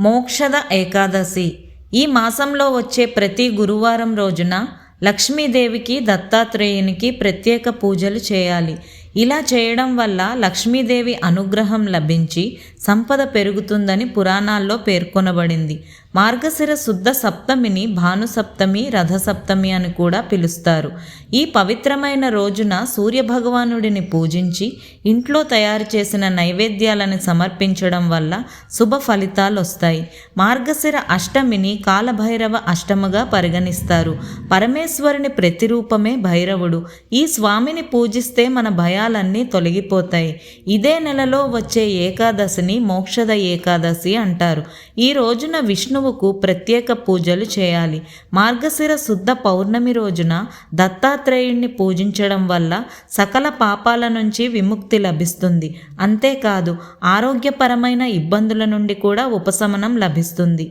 మోక్షద ఏకాదశి ఈ మాసంలో వచ్చే ప్రతి గురువారం రోజున లక్ష్మీదేవికి దత్తాత్రేయునికి ప్రత్యేక పూజలు చేయాలి. ఇలా చేయడం వల్ల లక్ష్మీదేవి అనుగ్రహం లభించి సంపద పెరుగుతుందని పురాణాల్లో పేర్కొనబడింది. మార్గశిర శుద్ధ సప్తమిని భానుసప్తమి, రథసప్తమి అని కూడా పిలుస్తారు. ఈ పవిత్రమైన రోజున సూర్యభగవానుడిని పూజించి ఇంట్లో తయారు చేసిన నైవేద్యాలను సమర్పించడం వల్ల శుభ ఫలితాలు వస్తాయి. మార్గశిర అష్టమిని కాలభైరవ అష్టమిగా పరిగణిస్తారు. పరమేశ్వరుని ప్రతిరూపమే భైరవుడు. ఈ స్వామిని పూజిస్తే మన భయాలన్నీ తొలగిపోతాయి. ఇదే నెలలో వచ్చే ఏకాదశిని మోక్షద ఏకాదశి అంటారు. ఈ రోజున విష్ణువుకు ప్రత్యేక పూజలు చేయాలి. మార్గశిర శుద్ధ పౌర్ణమి రోజున దత్తాత్రేయుణ్ణి పూజించడం వల్ల సకల పాపాల నుంచి విముక్తి లభిస్తుంది. అంతేకాదు ఆరోగ్యపరమైన ఇబ్బందుల నుండి కూడా ఉపశమనం లభిస్తుంది.